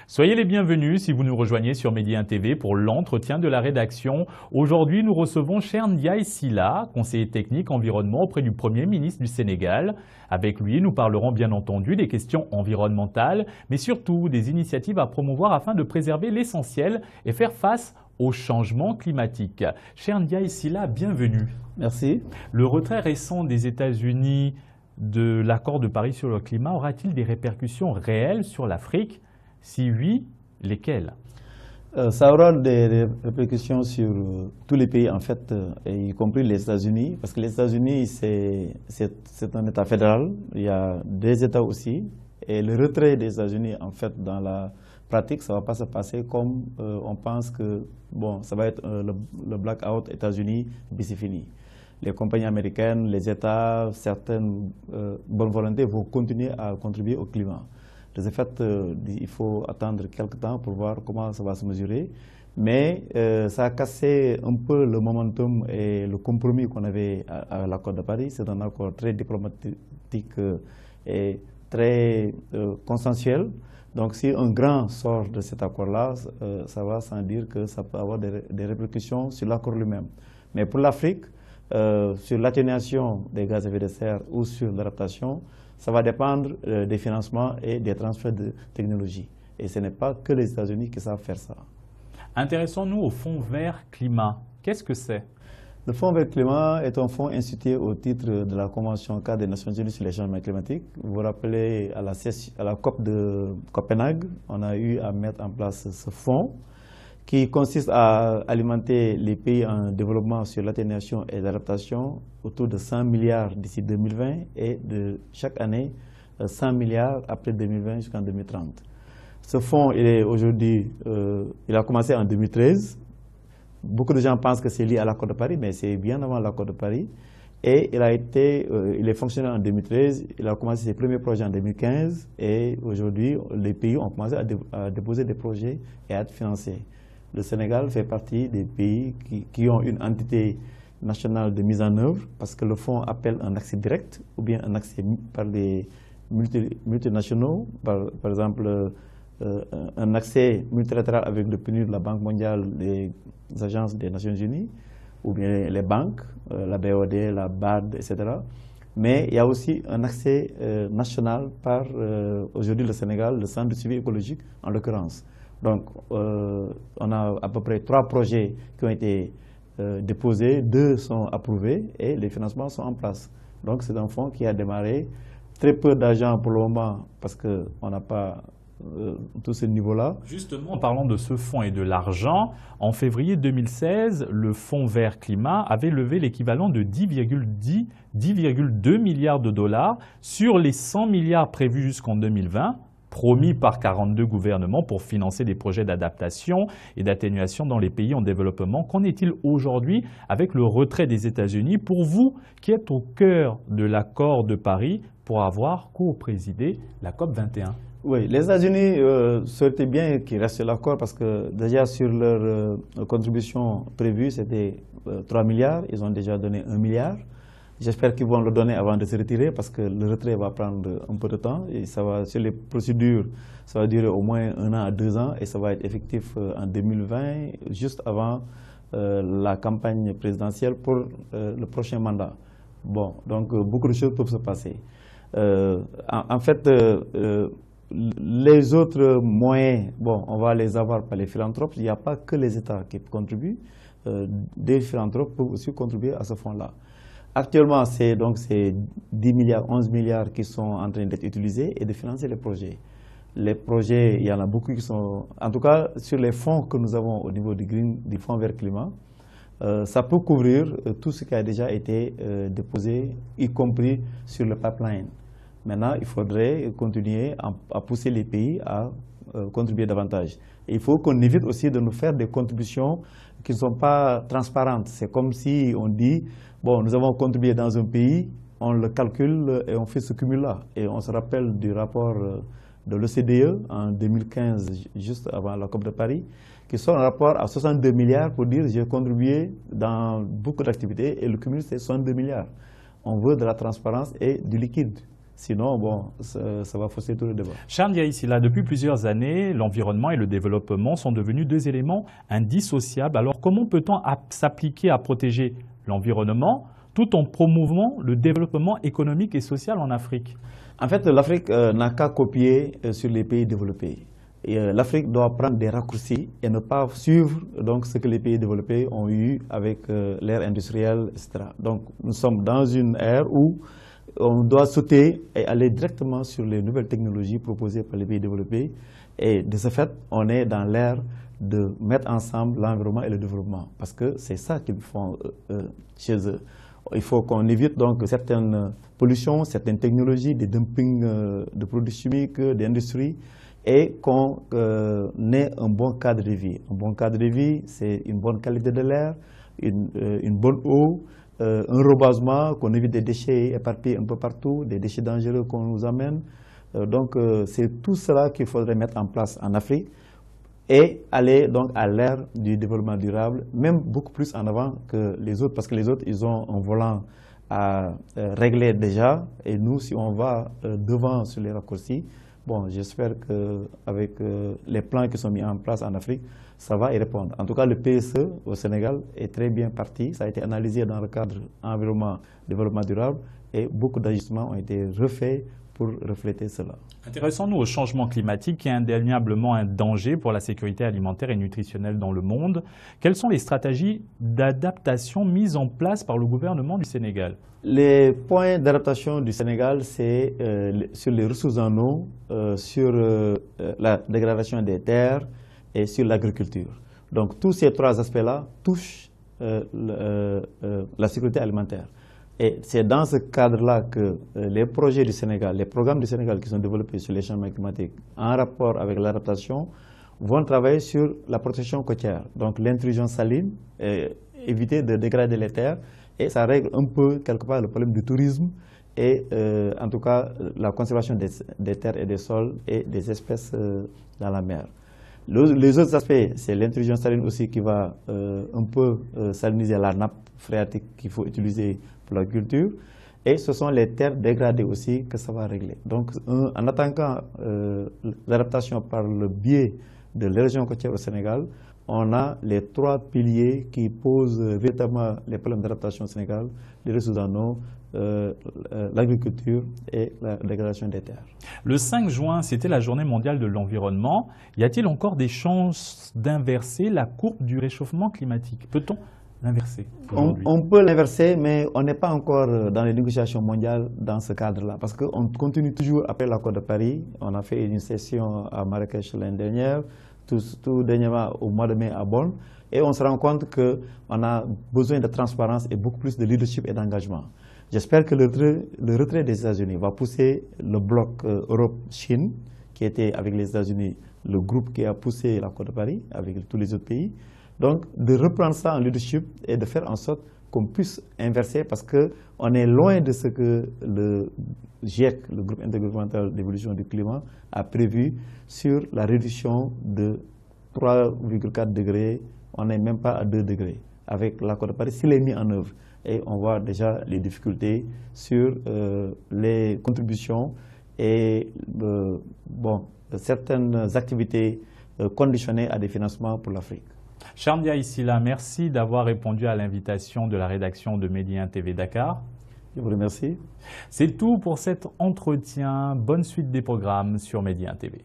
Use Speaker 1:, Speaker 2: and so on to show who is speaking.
Speaker 1: Soyez les bienvenus si vous nous rejoignez sur Média TV pour l'entretien de la rédaction. Aujourd'hui, nous recevons Cheikh Ndiaye Sylla, conseiller technique environnement auprès du Premier ministre du Sénégal. Avec lui, nous parlerons bien entendu des questions environnementales, mais surtout des initiatives à promouvoir afin de préserver l'essentiel et faire face au changement climatique. Cheikh Ndiaye Sylla, bienvenue.
Speaker 2: Merci.
Speaker 1: Le retrait récent des États-Unis de l'accord de Paris sur le climat aura-t-il des répercussions réelles sur l'Afrique? Si oui, lesquelles?
Speaker 2: Ça aura des répercussions sur tous les pays, en fait, y compris les États-Unis, parce que les États-Unis, c'est un État fédéral, il y a des États aussi, et le retrait des États-Unis, en fait, dans la pratique, ça ne va pas se passer comme on pense que, bon, ça va être le blackout États-Unis, puis c'est fini. Les compagnies américaines, les États, certaines bonnes volontés vont continuer à contribuer au climat. De ce fait, il faut attendre quelques temps pour voir comment ça va se mesurer. Mais ça a cassé un peu le momentum et le compromis qu'on avait à l'accord de Paris. C'est un accord très diplomatique et très consensuel. Donc si un grand sort de cet accord-là, ça va sans dire que ça peut avoir des répercussions sur l'accord lui-même. Mais pour l'Afrique, sur l'atténuation des gaz à effet de serre ou sur l'adaptation, ça va dépendre des financements et des transferts de technologie. Et ce n'est pas que les États-Unis qui savent faire ça. Intéressons-nous au Fonds vert climat. Qu'est-ce que c'est? Le Fonds vert climat est un fonds institué au titre de la Convention cadre des Nations Unies sur les changements climatiques. Vous vous rappelez, à la COP de Copenhague, on a eu à mettre en place ce fonds qui consiste à alimenter les pays en développement sur l'atténuation et l'adaptation autour de 100 milliards d'ici 2020 et de chaque année 100 milliards après 2020 jusqu'en 2030. Ce fonds, il a commencé en 2013. Beaucoup de gens pensent que c'est lié à l'accord de Paris, mais c'est bien avant l'accord de Paris. Et il est fonctionnel en 2013, il a commencé ses premiers projets en 2015 et aujourd'hui, les pays ont commencé à déposer des projets et à être financés. Le Sénégal fait partie des pays qui ont une entité nationale de mise en œuvre parce que le fonds appelle un accès direct ou bien un accès par les multinationaux, par exemple un accès multilatéral avec le PNUD, la Banque mondiale, les agences des Nations Unies ou bien les banques, la BOD, la BAD, etc. Mais il y a aussi un accès national par aujourd'hui le Sénégal, le Centre de suivi écologique en l'occurrence. Donc, on a à peu près 3 projets qui ont été déposés, 2 sont approuvés et les financements sont en place. Donc, c'est un fonds qui a démarré. Très peu d'argent pour le moment parce qu'on n'a pas tout ce niveau-là.
Speaker 1: Justement, en parlant de ce fonds et de l'argent, en février 2016, le Fonds vert climat avait levé l'équivalent de 10,2 milliards de dollars sur les 100 milliards prévus jusqu'en 2020. Promis par 42 gouvernements pour financer des projets d'adaptation et d'atténuation dans les pays en développement. Qu'en est-il aujourd'hui avec le retrait des États-Unis pour vous qui êtes au cœur de l'accord de Paris pour avoir co-présidé la COP 21?
Speaker 2: Oui, les États-Unis souhaitaient bien qu'ils restent sur l'accord parce que déjà sur leur contribution prévue, c'était 3 milliards, ils ont déjà donné 1 milliard. J'espère qu'ils vont le donner avant de se retirer parce que le retrait va prendre un peu de temps et ça va, sur les procédures, ça va durer au moins 1 an à 2 ans et ça va être effectif en 2020, juste avant la campagne présidentielle pour le prochain mandat. Bon, donc beaucoup de choses peuvent se passer. En fait, les autres moyens, bon, on va les avoir par les philanthropes. Il n'y a pas que les États qui contribuent, des philanthropes peuvent aussi contribuer à ce fonds-là. Actuellement, c'est 10 milliards, 11 milliards qui sont en train d'être utilisés et de financer les projets. Les projets, il y en a beaucoup qui sont... En tout cas, sur les fonds que nous avons au niveau du Fonds vert climat, ça peut couvrir tout ce qui a déjà été déposé, y compris sur le pipeline. Maintenant, il faudrait continuer à pousser les pays à contribuer davantage. Et il faut qu'on évite aussi de nous faire des contributions qui ne sont pas transparentes. C'est comme si on dit, bon, nous avons contribué dans un pays, on le calcule et on fait ce cumul-là. Et on se rappelle du rapport de l'OCDE en 2015, juste avant la COP de Paris, qui sort un rapport à 62 milliards pour dire j'ai contribué dans beaucoup d'activités et le cumul c'est 62 milliards. On veut de la transparence et du liquide. Sinon, bon, ça va fausser tout le débat.
Speaker 1: Charles Ndiaye-Sylla, depuis plusieurs années, l'environnement et le développement sont devenus deux éléments indissociables. Alors comment peut-on s'appliquer à protéger l'environnement tout en promouvant le développement économique et social en Afrique?
Speaker 2: En fait, l'Afrique n'a qu'à copier sur les pays développés. L'Afrique doit prendre des raccourcis et ne pas suivre donc, ce que les pays développés ont eu avec l'ère industrielle, etc. Donc nous sommes dans une ère où on doit sauter et aller directement sur les nouvelles technologies proposées par les pays développés. Et de ce fait, on est dans l'ère de mettre ensemble l'environnement et le développement. Parce que c'est ça qu'ils font chez eux. Il faut qu'on évite donc certaines pollutions, certaines technologies, des dumpings de produits chimiques, d'industrie, et qu'on ait un bon cadre de vie. Un bon cadre de vie, c'est une bonne qualité de l'air, une bonne eau, un reboisement, qu'on évite des déchets éparpillés un peu partout, des déchets dangereux qu'on nous amène. Donc c'est tout cela qu'il faudrait mettre en place en Afrique et aller donc à l'ère du développement durable, même beaucoup plus en avant que les autres, parce que les autres, ils ont un volant à régler déjà, et nous, si on va devant sur les raccourcis, bon, j'espère qu'avec les plans qui sont mis en place en Afrique, ça va y répondre. En tout cas, le PSE au Sénégal est très bien parti. Ça a été analysé dans le cadre environnement, développement durable, et beaucoup d'ajustements ont été refaits pour refléter cela.
Speaker 1: Intéressons-nous au changement climatique qui est indéniablement un danger pour la sécurité alimentaire et nutritionnelle dans le monde. Quelles sont les stratégies d'adaptation mises en place par le gouvernement du Sénégal?
Speaker 2: Les points d'adaptation du Sénégal, c'est sur les ressources en eau, sur la dégradation des terres et sur l'agriculture. Donc tous ces trois aspects-là touchent la sécurité alimentaire. Et c'est dans ce cadre-là que les projets du Sénégal, les programmes du Sénégal qui sont développés sur les changements climatiques en rapport avec l'adaptation vont travailler sur la protection côtière. Donc l'intrusion saline, éviter de dégrader les terres, et ça règle un peu quelque part le problème du tourisme et en tout cas la conservation des terres et des sols et des espèces dans la mer. Les autres aspects, c'est l'intrusion saline aussi qui va un peu saliniser la nappe phréatique qu'il faut utiliser pour l'agriculture. Et ce sont les terres dégradées aussi que ça va régler. Donc en attaquant l'adaptation par le biais de l'érosion côtière au Sénégal, on a les trois piliers qui posent véritablement les problèmes d'adaptation au Sénégal, les ressources en eau, l'agriculture et la dégradation des terres.
Speaker 1: Le 5 juin, c'était la journée mondiale de l'environnement. Y a-t-il encore des chances d'inverser la courbe du réchauffement climatique? Peut-on l'inverser aujourd'hui?
Speaker 2: On peut l'inverser, mais on n'est pas encore dans les négociations mondiales dans ce cadre-là, parce qu'on continue toujours après l'accord de Paris. On a fait une session à Marrakech l'année dernière, tout dernièrement au mois de mai à Bonn, et on se rend compte qu'on a besoin de transparence et beaucoup plus de leadership et d'engagement. J'espère que le retrait des États-Unis va pousser le bloc Europe-Chine, qui était avec les États-Unis le groupe qui a poussé l'accord de Paris avec tous les autres pays. Donc, de reprendre ça en leadership et de faire en sorte qu'on puisse inverser, parce qu'on est loin de ce que le GIEC, le groupe intergouvernemental d'évolution du climat, a prévu sur la réduction de 3,4 degrés. On n'est même pas à 2 degrés avec l'accord de Paris, s'il est mis en œuvre. Et on voit déjà les difficultés sur les contributions et certaines activités conditionnées à des financements pour l'Afrique.
Speaker 1: Charles Ndiaye-Sylla, merci d'avoir répondu à l'invitation de la rédaction de Medi 1 TV Dakar.
Speaker 2: Je vous remercie.
Speaker 1: C'est tout pour cet entretien. Bonne suite des programmes sur Medi 1 TV.